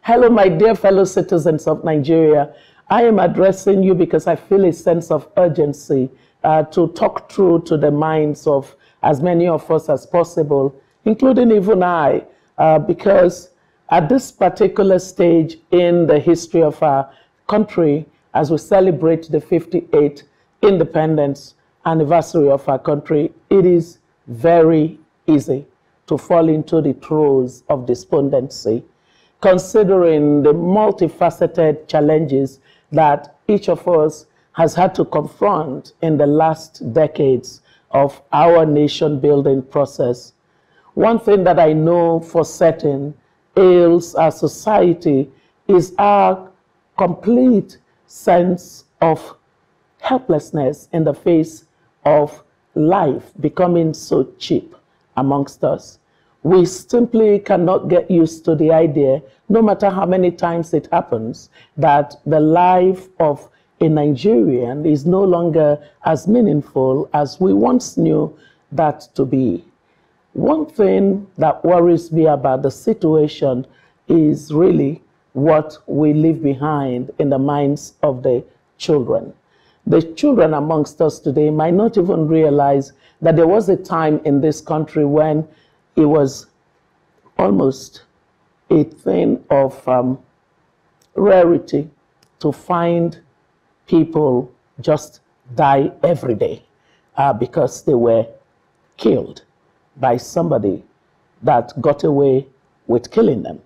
Hello, my dear fellow citizens of Nigeria. I am addressing you because I feel a sense of urgency to talk through to the minds of as many of us as possible, including even I, because at this particular stage in the history of our country, as we celebrate the 58th independence anniversary of our country, it is very easy to fall into the throes of despondency, considering the multifaceted challenges that each of us has had to confront in the last decades of our nation building process. One thing that I know for certain ails our society is our complete sense of helplessness in the face of life becoming so cheap amongst us. We simply cannot get used to the idea, no matter how many times it happens, that the life of a Nigerian is no longer as meaningful as we once knew that to be. One thing that worries me about the situation is really what we leave behind in the minds of the children. The children amongst us today might not even realize that there was a time in this country when it was almost a thing of rarity to find people just die every day because they were killed by somebody that got away with killing them.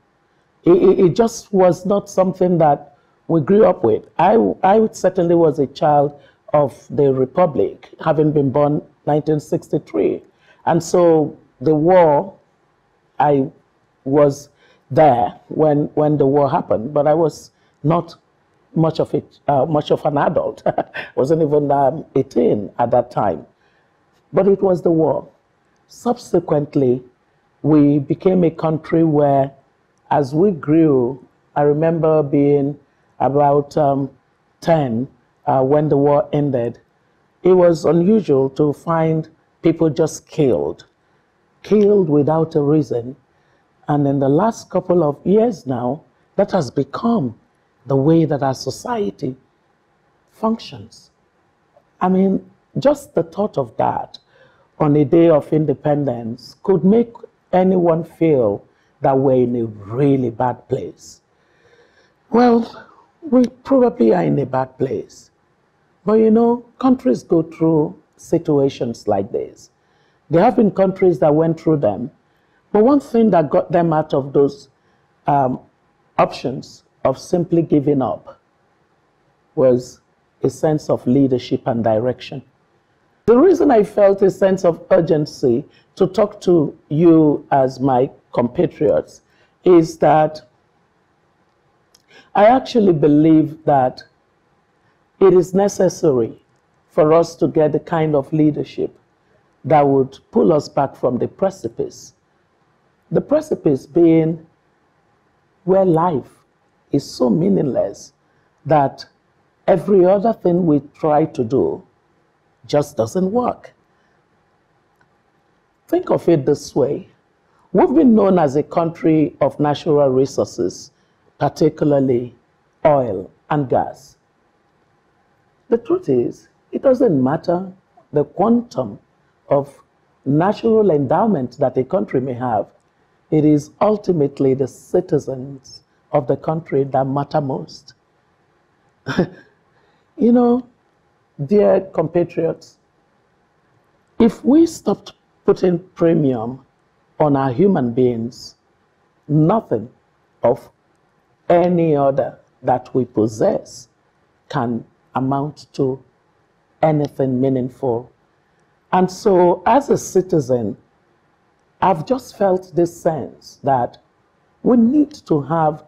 It just was not something that we grew up with. I certainly was a child of the Republic, having been born 1963. And so the war, I was there when the war happened, but I was not much of an adult. I wasn't even 18 at that time. But it was the war. Subsequently, we became a country where, as we grew, I remember being about 10 when the war ended. It was unusual to find people just killed without a reason. And in the last couple of years now, that has become the way that our society functions. I mean, just the thought of that on a day of independence could make anyone feel that we're in a really bad place. Well, we probably are in a bad place. But you know, countries go through situations like this. There have been countries that went through them. But one thing that got them out of those options of simply giving up was a sense of leadership and direction. The reason I felt a sense of urgency to talk to you as my compatriots is that I actually believe that it is necessary for us to get the kind of leadership that would pull us back from the precipice. The precipice being where life is so meaningless that every other thing we try to do just doesn't work. Think of it this way. We've been known as a country of natural resources, particularly oil and gas. The truth is, it doesn't matter the quantum of natural endowment that a country may have. It is ultimately the citizens of the country that matter most. You know, dear compatriots, if we stopped putting premium on our human beings, nothing of any other that we possess can amount to anything meaningful. And so, as a citizen, I've just felt this sense that we need to have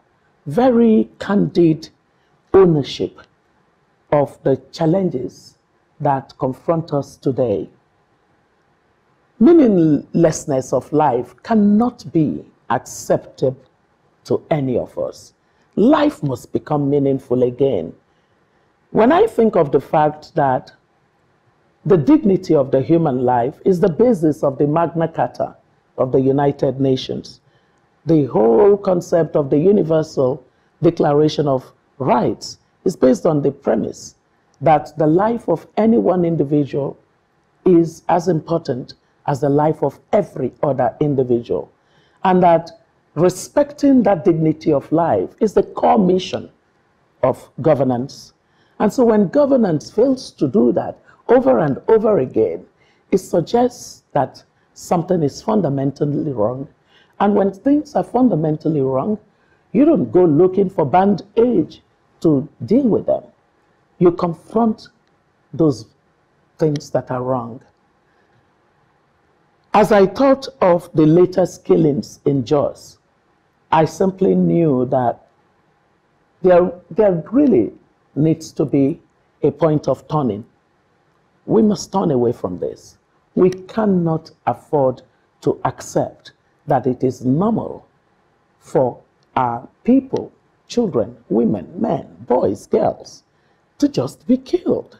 very candid ownership of the challenges that confront us today. Meaninglessness of life cannot be acceptable to any of us. Life must become meaningful again. When I think of the fact that the dignity of the human life is the basis of the Magna Carta of the United Nations, The whole concept of the Universal Declaration of Rights is based on the premise that the life of any one individual is as important as the life of every other individual, and that respecting that dignity of life is the core mission of governance. And so when governance fails to do that over and over again, it suggests that something is fundamentally wrong. And when things are fundamentally wrong, you don't go looking for band-aid to deal with them. You confront those things that are wrong. As I thought of the latest killings in Jos, I simply knew that there really needs to be a point of turning. We must turn away from this. We cannot afford to accept that it is normal for our people, children, women, men, boys, girls, to just be killed.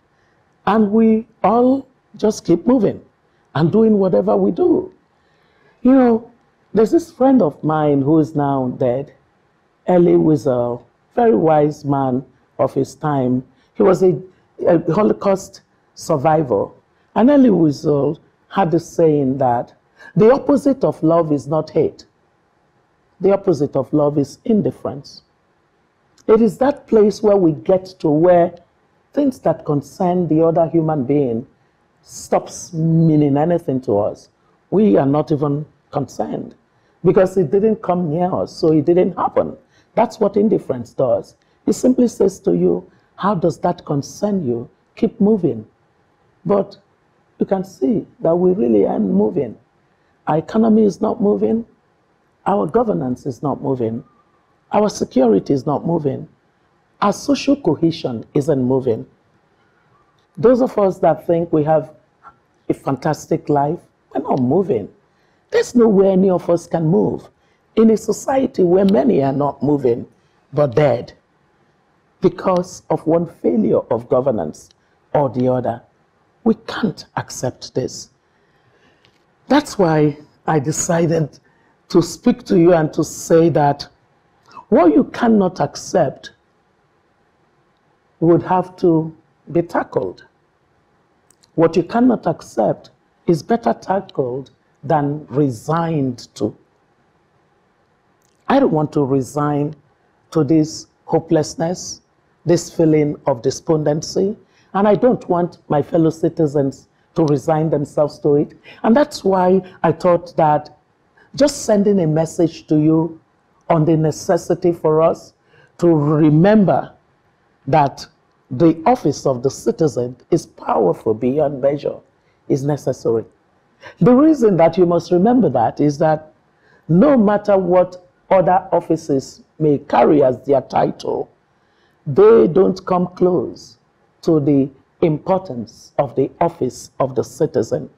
And we all just keep moving and doing whatever we do. You know, there's this friend of mine who is now dead, Elie Wiesel, very wise man of his time. He was a Holocaust survivor. And Elie Wiesel had the saying that the opposite of love is not hate. The opposite of love is indifference. It is that place where we get to where things that concern the other human being stops meaning anything to us. We are not even concerned because it didn't come near us, so it didn't happen. That's what indifference does. It simply says to you, how does that concern you? Keep moving. But you can see that we really aren't moving. Our economy is not moving. Our governance is not moving. Our security is not moving. Our social cohesion isn't moving. Those of us that think we have a fantastic life, we're not moving. There's nowhere any of us can move in a society where many are not moving but dead because of one failure of governance or the other. We can't accept this. That's why I decided to speak to you and to say that what you cannot accept would have to be tackled. What you cannot accept is better tackled than resigned to. I don't want to resign to this hopelessness, this feeling of despondency, and I don't want my fellow citizens to resign themselves to it. And that's why I thought that just sending a message to you on the necessity for us to remember that the office of the citizen is powerful beyond measure is necessary. The reason that you must remember that is that no matter what other offices may carry as their title, they don't come close to the importance of the office of the citizen.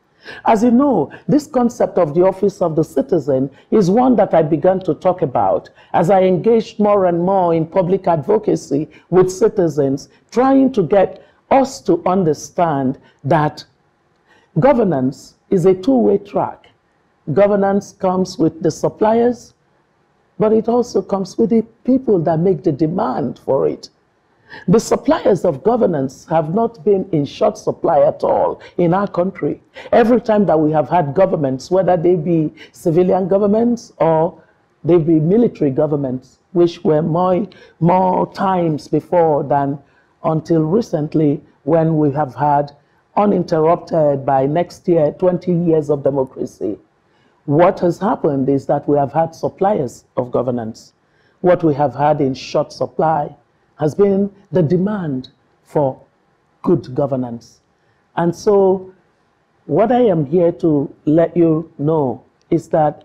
As you know, this concept of the office of the citizen is one that I began to talk about as I engaged more and more in public advocacy with citizens, trying to get us to understand that governance is a two-way track. Governance comes with the suppliers, but it also comes with the people that make the demand for it. The suppliers of governance have not been in short supply at all in our country. Every time that we have had governments, whether they be civilian governments or they be military governments, which were more times before than until recently, when we have had uninterrupted by next year 20 years of democracy. What has happened is that we have had suppliers of governance. What we have had in short supply has been the demand for good governance. And so what I am here to let you know is that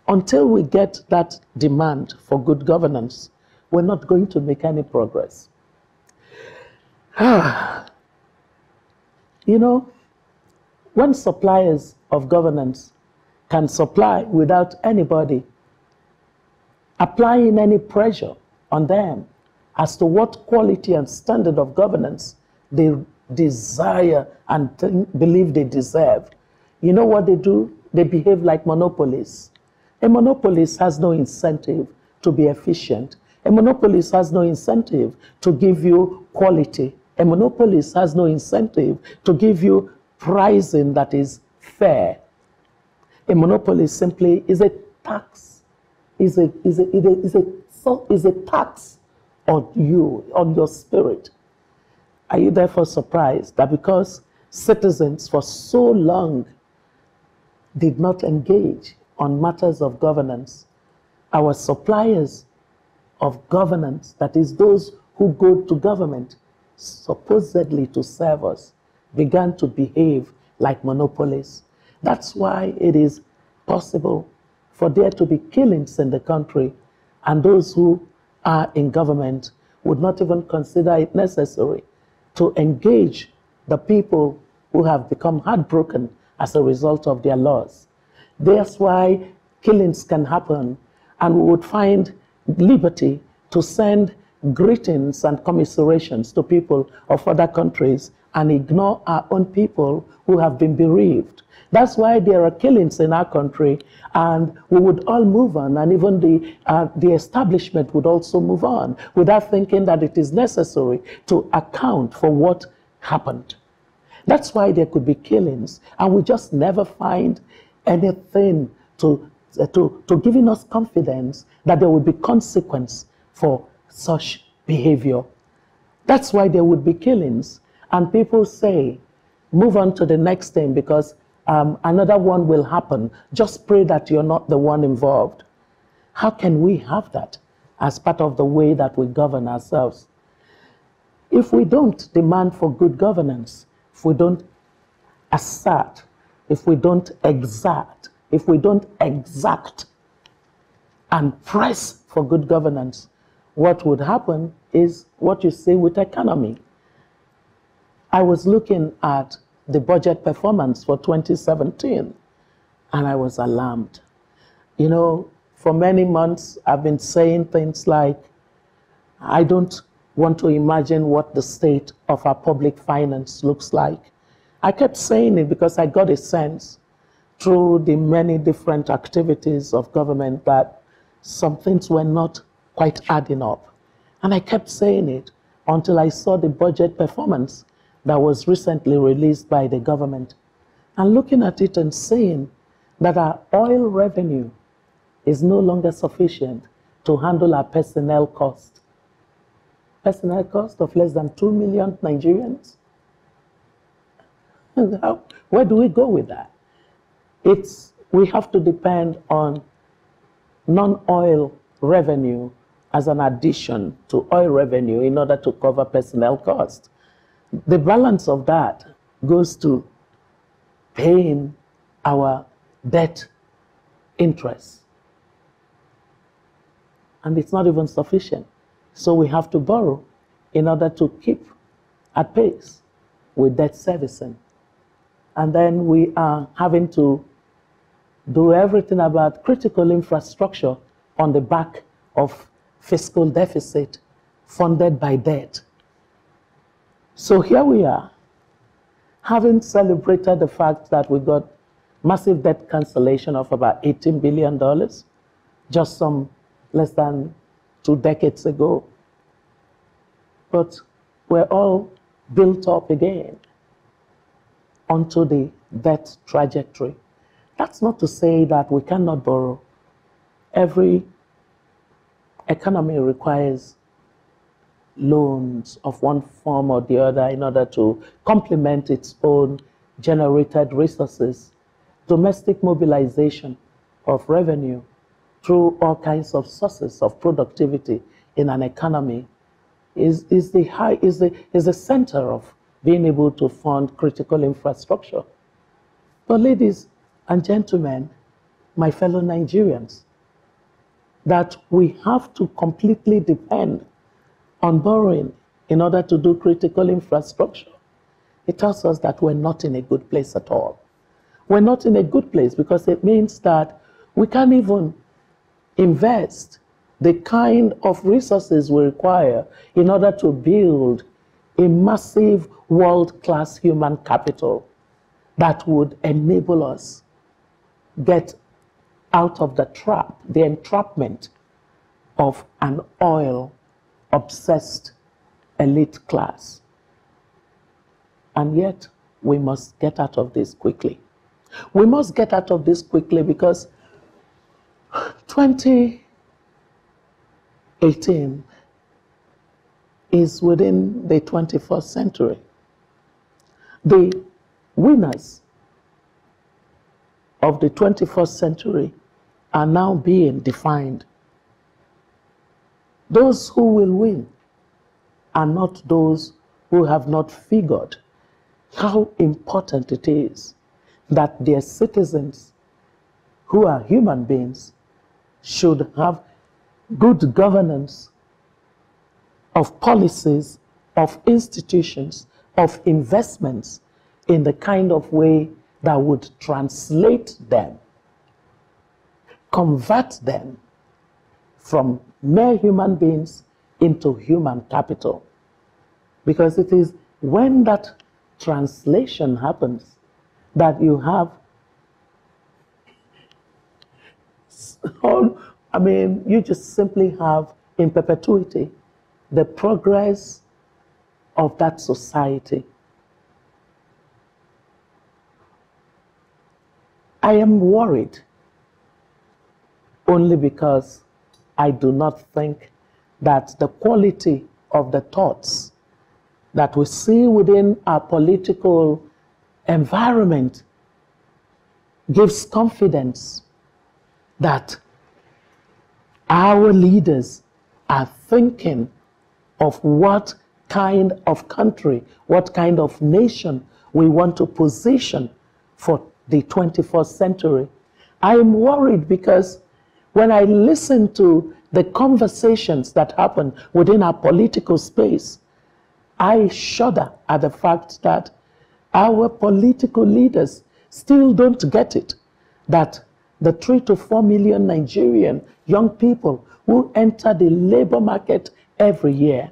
until we get that demand for good governance, we're not going to make any progress. You know, when suppliers of governance can supply without anybody applying any pressure on them as to what quality and standard of governance they desire and believe they deserve, you know what they do? They behave like monopolies. A monopolist has no incentive to be efficient. A monopolist has no incentive to give you quality. A monopolist has no incentive to give you pricing that is fair. A monopoly simply is a tax, is a tax on you, on your spirit. Are you therefore surprised that because citizens for so long did not engage on matters of governance, our suppliers of governance, that is those who go to government supposedly to serve us, began to behave like monopolies? That's why it is possible for there to be killings in the country, and those who are in government would not even consider it necessary to engage the people who have become heartbroken as a result of their laws. That's why killings can happen, and we would find liberty to send greetings and commiserations to people of other countries and ignore our own people who have been bereaved. That's why there are killings in our country, and we would all move on, and even the establishment would also move on without thinking that it is necessary to account for what happened. That's why there could be killings, and we just never find anything to giving us confidence that there would be consequence for such behavior. That's why there would be killings, and people say, move on to the next thing because another one will happen. Just pray that you're not the one involved. How can we have that as part of the way that we govern ourselves? If we don't demand for good governance, if we don't assert, if we don't exact, if we don't exact and press for good governance, what would happen is what you see with economy. I was looking at the budget performance for 2017, and I was alarmed. You know, for many months, I've been saying things like, I don't want to imagine what the state of our public finance looks like. I kept saying it because I got a sense through the many different activities of government that some things were not quite adding up. And I kept saying it until I saw the budget performance that was recently released by the government, and looking at it and saying that our oil revenue is no longer sufficient to handle our personnel cost. Personnel cost of less than 2 million Nigerians? Where do we go with that? We have to depend on non-oil revenue as an addition to oil revenue in order to cover personnel costs. The balance of that goes to paying our debt interest. And it's not even sufficient. So we have to borrow in order to keep at pace with debt servicing. And then we are having to do everything about critical infrastructure on the back of fiscal deficit funded by debt. So here we are, having celebrated the fact that we got massive debt cancellation of about $18 billion just some less than 2 decades ago. But we're all built up again onto the debt trajectory. That's not to say that we cannot borrow. Every economy requires loans of one form or the other in order to complement its own generated resources. Domestic mobilization of revenue through all kinds of sources of productivity in an economy is the center of being able to fund critical infrastructure. But ladies and gentlemen, my fellow Nigerians, that we have to completely depend on borrowing in order to do critical infrastructure, it tells us that we're not in a good place at all. We're not in a good place because it means that we can't even invest the kind of resources we require in order to build a massive world-class human capital that would enable us get out of the trap, the entrapment of an oil-obsessed elite class. And yet, we must get out of this quickly. We must get out of this quickly because 2018 is within the 21st century. The winners of the 21st century are now being defined. Those who will win are not those who have not figured how important it is that their citizens, who are human beings, should have good governance of policies, of institutions, of investments in the kind of way that would translate them, convert them from mere human beings into human capital. Because it is when that translation happens that you have, you just simply have in perpetuity the progress of that society. I am worried only because I do not think that the quality of the thoughts that we see within our political environment gives confidence that our leaders are thinking of what kind of country, what kind of nation we want to position for the 21st century. I am worried because when I listen to the conversations that happen within our political space, I shudder at the fact that our political leaders still don't get it, that the 3 to 4 million Nigerian young people who enter the labor market every year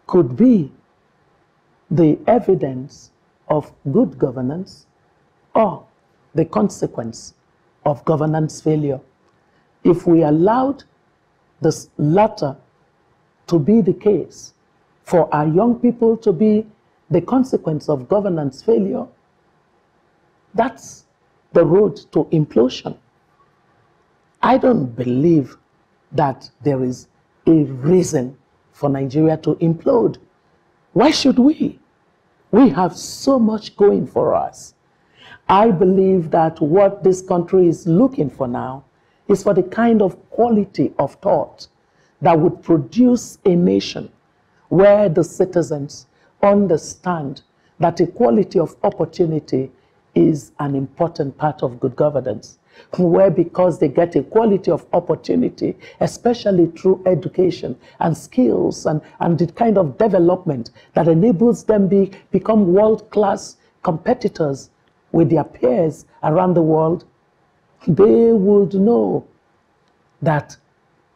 could be the evidence of good governance or the consequence of governance failure. If we allowed this latter to be the case, for our young people to be the consequence of governance failure, that's the road to implosion. I don't believe that there is a reason for Nigeria to implode. Why should we? We have so much going for us. I believe that what this country is looking for now is for the kind of quality of thought that would produce a nation where the citizens understand that equality of opportunity is an important part of good governance, where because they get equality of opportunity, especially through education and skills and the kind of development that enables them become world-class competitors with their peers around the world, they would know that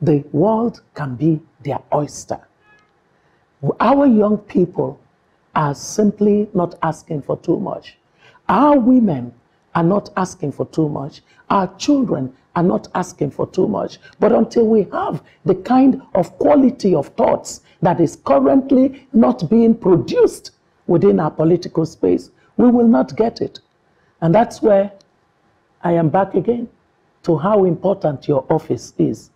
the world can be their oyster. Our young people are simply not asking for too much. Our women are not asking for too much. Our children are not asking for too much. But until we have the kind of quality of thoughts that is currently not being produced within our political space, we will not get it. And that's where I am back again to how important your office is.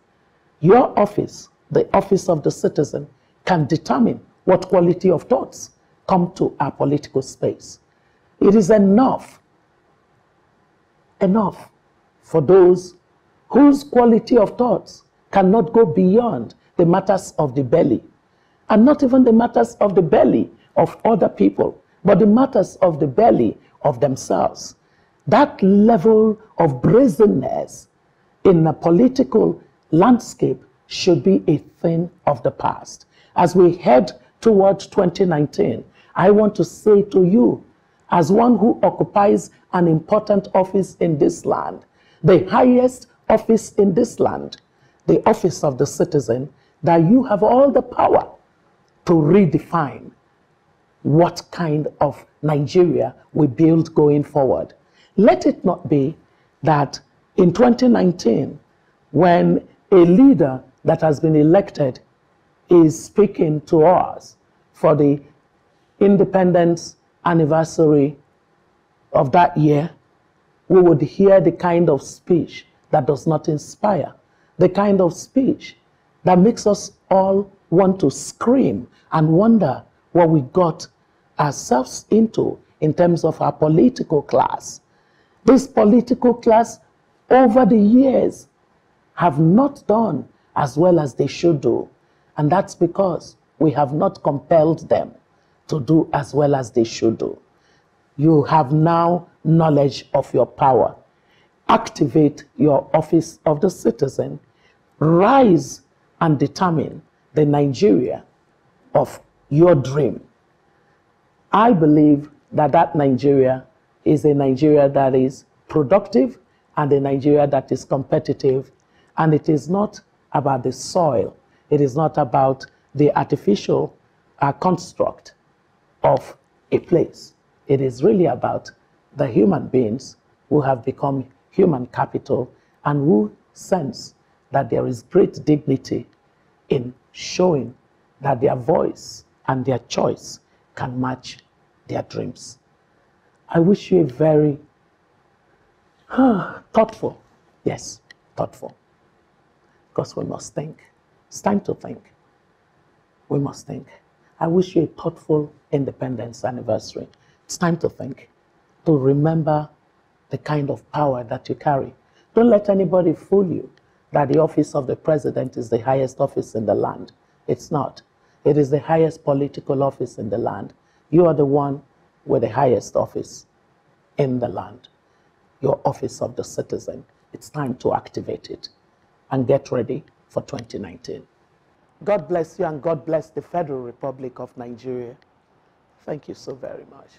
Your office, the office of the citizen, can determine what quality of thoughts come to our political space. It is enough for those whose quality of thoughts cannot go beyond the matters of the belly, and not even the matters of the belly of other people, but the matters of the belly of themselves. That level of brazenness in the political landscape should be a thing of the past. As we head towards 2019, I want to say to you, as one who occupies an important office in this land, the highest office in this land, the office of the citizen, that you have all the power to redefine what kind of Nigeria we build going forward. Let it not be that in 2019, when a leader that has been elected is speaking to us for the independence anniversary of that year, we would hear the kind of speech that does not inspire, the kind of speech that makes us all want to scream and wonder what we got ourselves into in terms of our political class. This political class, over the years, have not done as well as they should do. And that's because we have not compelled them to do as well as they should do. You have now knowledge of your power. Activate your office of the citizen. Rise and determine the Nigeria of your dream. I believe that that Nigeria is a Nigeria that is productive and a Nigeria that is competitive. And it is not about the soil. It is not about the artificial construct of a place. It is really about the human beings who have become human capital and who sense that there is great dignity in showing that their voice and their choice can match their dreams. I wish you a very thoughtful, yes, thoughtful, because we must think. It's time to think. We must think. I wish you a thoughtful independence anniversary. It's time to think, to remember the kind of power that you carry. Don't let anybody fool you that the office of the president is the highest office in the land. It's not. It is the highest political office in the land. You are the one with the highest office in the land, your office of the citizen. It's time to activate it and get ready for 2019. God bless you and God bless the Federal Republic of Nigeria. Thank you so very much.